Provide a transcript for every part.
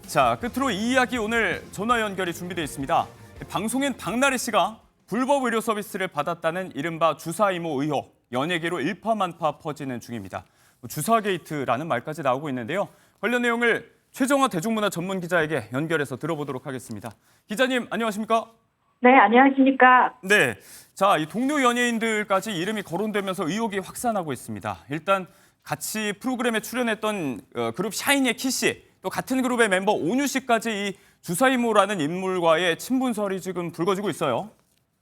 자, 끝으로 이 이야기 오늘 전화 연결이 준비되어 있습니다. 방송인 박나래 씨가 불법 의료 서비스를 받았다는 이른바 주사 이모 의혹, 연예계로 일파만파 퍼지는 중입니다. 주사 게이트라는 말까지 나오고 있는데요. 관련 내용을 최정화 대중문화 전문 기자에게 연결해서 들어보도록 하겠습니다. 기자님, 안녕하십니까? 네, 안녕하십니까? 네, 자, 이 동료 연예인들까지 이름이 거론되면서 의혹이 확산하고 있습니다. 일단 같이 프로그램에 출연했던 그룹 샤이니의 키 씨, 또 같은 그룹의 멤버 온유 씨까지 이 주사이모라는 인물과의 친분설이 지금 불거지고 있어요.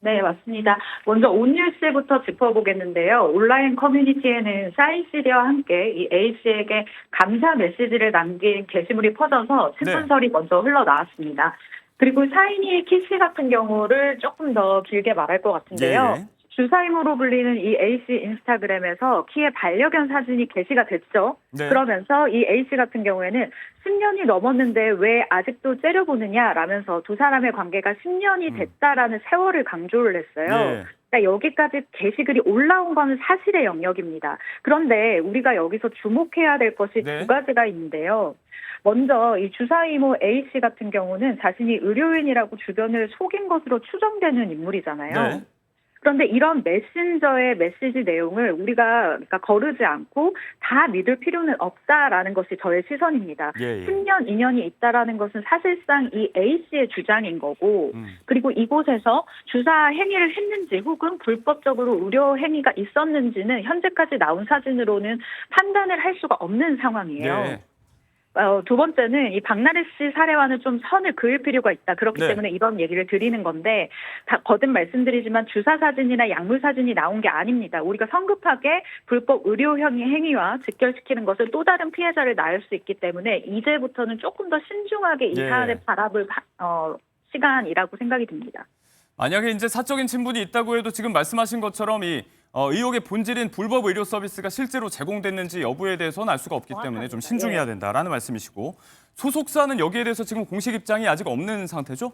네, 맞습니다. 먼저 온유 씨부터 짚어보겠는데요. 온라인 커뮤니티에는 샤이 씨와 함께 이 A 씨에게 감사 메시지를 남긴 게시물이 퍼져서 친분설이 먼저 흘러나왔습니다. 그리고 샤이니의 키 씨 같은 경우를 조금 더 길게 말할 것 같은데요. 예. 주사이모로 불리는 이 A씨 인스타그램에서 키의 반려견 사진이 게시가 됐죠. 네. 그러면서 이 A씨 같은 경우에는 10년이 넘었는데 왜 아직도 째려보느냐라면서 두 사람의 관계가 10년이 됐다라는 세월을 강조를 했어요. 예. 그러니까 여기까지 게시글이 올라온 건 사실의 영역입니다. 그런데 우리가 여기서 주목해야 될 것이 네. 두 가지가 있는데요. 먼저 이 주사이모 A씨 같은 경우는 자신이 의료인이라고 주변을 속인 것으로 추정되는 인물이잖아요. 네. 그런데 이런 메신저의 메시지 내용을 우리가 그러니까 거르지 않고 다 믿을 필요는 없다라는 것이 저의 시선입니다. 예. 10년, 2년이 있다라는 것은 사실상 이 A씨의 주장인 거고 그리고 이곳에서 주사 행위를 했는지 혹은 불법적으로 의료 행위가 있었는지는 현재까지 나온 사진으로는 판단을 할 수가 없는 상황이에요. 네. 두 번째는 이 박나래 씨 사례와는 좀 선을 그을 필요가 있다. 그렇기 네. 때문에 이런 얘기를 드리는 건데 다 거듭 말씀드리지만 주사 사진이나 약물 사진이 나온 게 아닙니다. 우리가 성급하게 불법 의료 행위와 직결시키는 것은 또 다른 피해자를 낳을 수 있기 때문에 이제부터는 조금 더 신중하게 이 예. 사안을 바라볼 시간이라고 생각이 듭니다. 만약에 이제 사적인 친분이 있다고 해도 지금 말씀하신 것처럼 이 의혹의 본질인 불법 의료 서비스가 실제로 제공됐는지 여부에 대해서는 알 수가 없기 때문에 좀 신중해야 된다라는 말씀이시고, 소속사는 여기에 대해서 지금 공식 입장이 아직 없는 상태죠?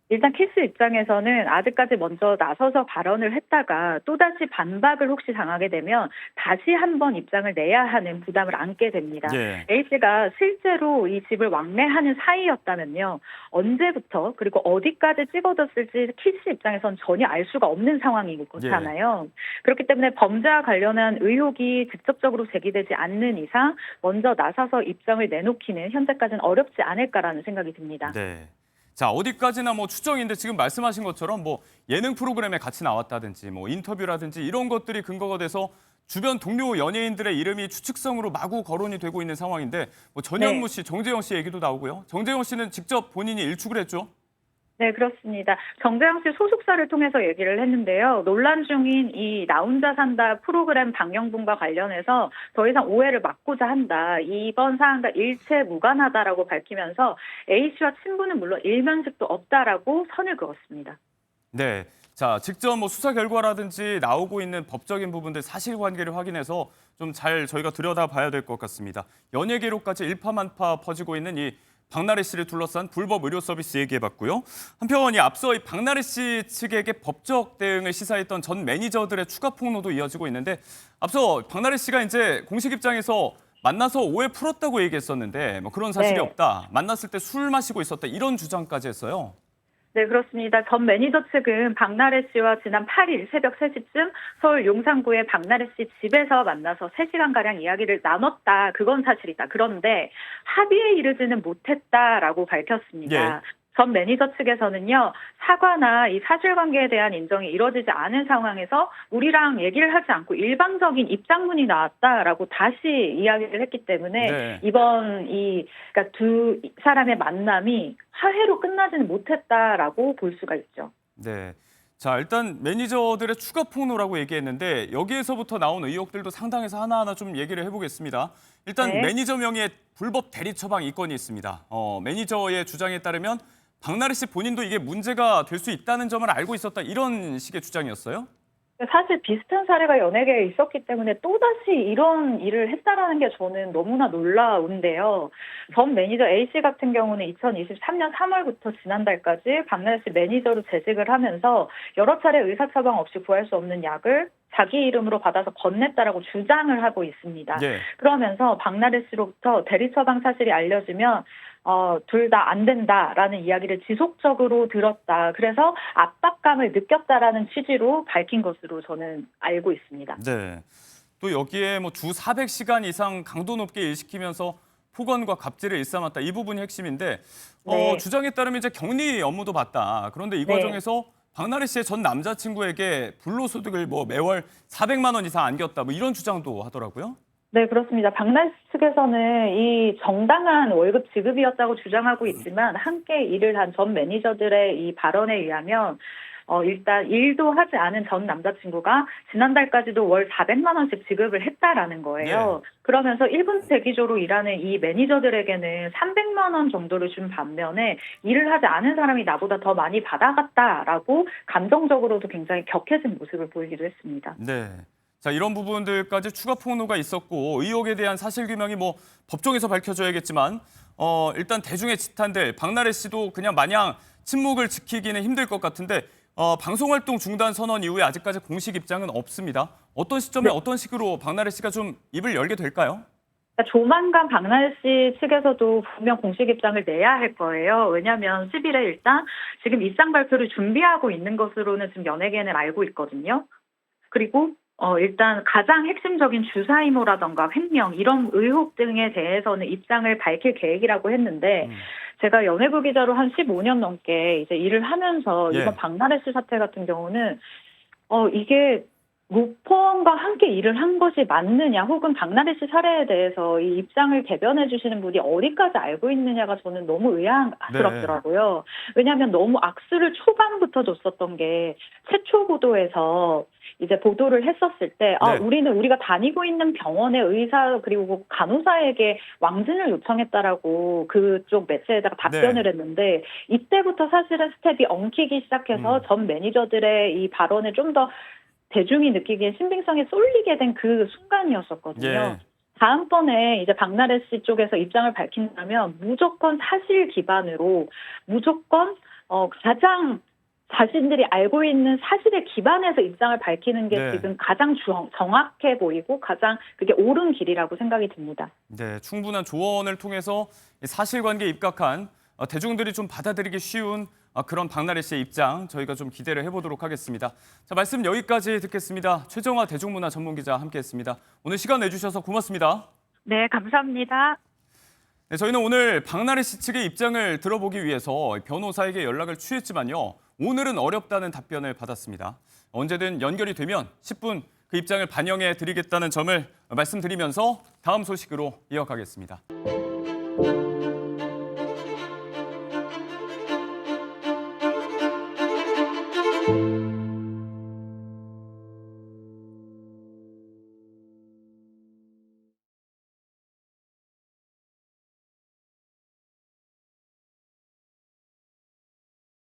일단 키스 입장에서는 아직까지 먼저 나서서 발언을 했다가 또다시 반박을 혹시 당하게 되면 다시 한번 입장을 내야 하는 부담을 안게 됩니다. 예. A씨가 실제로 이 집을 왕래하는 사이였다면요. 언제부터 그리고 어디까지 찍어뒀을지 키스 입장에서는 전혀 알 수가 없는 상황이잖아요. 그렇기 때문에 범죄와 관련한 의혹이 직접적으로 제기되지 않는 이상 먼저 나서서 입장을 내놓기는 현재까지는 어렵지 않을까라는 생각이 듭니다. 네. 자, 어디까지나 뭐 추정인데 지금 말씀하신 것처럼 뭐 예능 프로그램에 같이 나왔다든지 뭐 인터뷰라든지 이런 것들이 근거가 돼서 주변 동료 연예인들의 이름이 추측성으로 마구 거론이 되고 있는 상황인데 뭐 전현무 씨, 정재영 씨 얘기도 나오고요. 정재영 씨는 직접 본인이 일축을 했죠. 네, 그렇습니다. 정재영 씨 소속사를 통해서 얘기를 했는데요. 논란 중인 이 나 혼자 산다 프로그램 방영분과 관련해서 더 이상 오해를 막고자 한다. 이번 사안과 일체 무관하다라고 밝히면서 A씨와 친분은 물론 일면식도 없다라고 선을 그었습니다. 네. 자, 직접 뭐 수사 결과라든지 나오고 있는 법적인 부분들 사실관계를 확인해서 좀 잘 저희가 들여다봐야 될 것 같습니다. 연예계로까지 일파만파 퍼지고 있는 이 박나래 씨를 둘러싼 불법 의료 서비스 얘기해봤고요. 한편 이 앞서 이 박나래 씨 측에게 법적 대응을 시사했던 전 매니저들의 추가 폭로도 이어지고 있는데, 앞서 박나래 씨가 이제 공식 입장에서 만나서 오해 풀었다고 얘기했었는데 뭐 그런 사실이 네. 없다. 만났을 때 술 마시고 있었다. 이런 주장까지 했어요. 네, 그렇습니다. 전 매니저 측은 박나래 씨와 지난 8일 새벽 3시쯤 서울 용산구의 박나래 씨 집에서 만나서 3시간가량 이야기를 나눴다. 그건 사실이다. 그런데 합의에 이르지는 못했다라고 밝혔습니다. 예. 전 매니저 측에서는요, 사과나 이 사실관계에 대한 인정이 이뤄지지 않은 상황에서 우리랑 얘기를 하지 않고 일방적인 입장문이 나왔다라고 다시 이야기를 했기 때문에 네. 이번 그러니까 두 사람의 만남이 화해로 끝나지는 못했다라고 볼 수가 있죠. 네. 자, 일단 매니저들의 추가 폭로라고 얘기했는데 여기에서부터 나온 의혹들도 상당해서 하나하나 좀 얘기를 해보겠습니다. 일단 네. 매니저 명의의 불법 대리 처방 이건이 있습니다. 매니저의 주장에 따르면 박나래 씨 본인도 이게 문제가 될 수 있다는 점을 알고 있었다, 이런 식의 주장이었어요? 사실 비슷한 사례가 연예계에 있었기 때문에 또다시 이런 일을 했다라는 게 저는 너무나 놀라운데요. 전 매니저 A씨 같은 경우는 2023년 3월부터 지난달까지 박나래 씨 매니저로 재직을 하면서 여러 차례 의사처방 없이 구할 수 없는 약을 자기 이름으로 받아서 건넸다라고 주장을 하고 있습니다. 예. 그러면서 박나래 씨로부터 대리 처방 사실이 알려지면 둘 다 안 된다라는 이야기를 지속적으로 들었다. 그래서 압박감을 느꼈다라는 취지로 밝힌 것으로 저는 알고 있습니다. 네. 또 여기에 뭐 주 400시간 이상 강도 높게 일시키면서 폭언과 갑질을 일삼았다. 이 부분이 핵심인데 네. 주장에 따르면 이제 격리 업무도 봤다. 그런데 이 네. 과정에서 박나래 씨의 전 남자친구에게 불로소득을 뭐 매월 400만 원 이상 안겼다. 뭐 이런 주장도 하더라고요. 네, 그렇습니다. 박나래 측에서는 이 정당한 월급 지급이었다고 주장하고 있지만 함께 일을 한 전 매니저들의 이 발언에 의하면 일단 일도 하지 않은 전 남자친구가 지난달까지도 월 400만 원씩 지급을 했다라는 거예요. 네. 그러면서 1분 대기조로 일하는 이 매니저들에게는 300만 원 정도를 준 반면에 일을 하지 않은 사람이 나보다 더 많이 받아갔다라고 감정적으로도 굉장히 격해진 모습을 보이기도 했습니다. 네. 자, 이런 부분들까지 추가 폭로가 있었고 의혹에 대한 사실규명이 뭐 법정에서 밝혀져야겠지만 일단 대중의 지탄들 박나래 씨도 그냥 마냥 침묵을 지키기는 힘들 것 같은데 방송활동 중단 선언 이후에 아직까지 공식 입장은 없습니다. 어떤 시점에 네. 어떤 식으로 박나래 씨가 좀 입을 열게 될까요? 조만간 박나래 씨 측에서도 분명 공식 입장을 내야 할 거예요. 왜냐하면 10일에 일단 지금 입장 발표를 준비하고 있는 것으로는 지금 연예계는 알고 있거든요. 그리고 일단 가장 핵심적인 주사임무라던가 횡령 이런 의혹 등에 대해서는 입장을 밝힐 계획이라고 했는데 제가 연예부 기자로 한 15년 넘게 이제 일을 하면서 예. 이번 박나래 씨 사태 같은 경우는 이게 루퍼원과 함께 일을 한 것이 맞느냐 혹은 박나래 씨 사례에 대해서 이 입장을 대변해 주시는 분이 어디까지 알고 있느냐가 저는 너무 의아스럽더라고요. 왜냐하면 너무 악수를 초반부터 줬었던 게 최초 보도에서 이제 보도를 했었을 때 네. 우리는 우리가 다니고 있는 병원의 의사 그리고 간호사에게 왕진을 요청했다라고 그쪽 매체에다가 답변을 네. 했는데 이때부터 사실은 스텝이 엉키기 시작해서 전 매니저들의 이 발언을 좀 더 대중이 느끼기에 신빙성에 쏠리게 된 그 순간이었었거든요. 예. 다음번에 이제 박나래 씨 쪽에서 입장을 밝힌다면 무조건 사실 기반으로 무조건 가장 자신들이 알고 있는 사실에 기반해서 입장을 밝히는 게 네. 지금 가장 정확해 보이고 가장 그게 옳은 길이라고 생각이 듭니다. 네, 충분한 조언을 통해서 사실관계에 입각한 대중들이 좀 받아들이기 쉬운 그런 박나래 씨의 입장 저희가 좀 기대를 해보도록 하겠습니다. 자, 말씀 여기까지 듣겠습니다. 최정화 대중문화 전문기자 함께했습니다. 오늘 시간 내주셔서 고맙습니다. 네, 감사합니다. 네, 저희는 오늘 박나래 씨 측의 입장을 들어보기 위해서 변호사에게 연락을 취했지만요. 오늘은 어렵다는 답변을 받았습니다. 언제든 연결이 되면 10분 그 입장을 반영해 드리겠다는 점을 말씀드리면서 다음 소식으로 이어가겠습니다.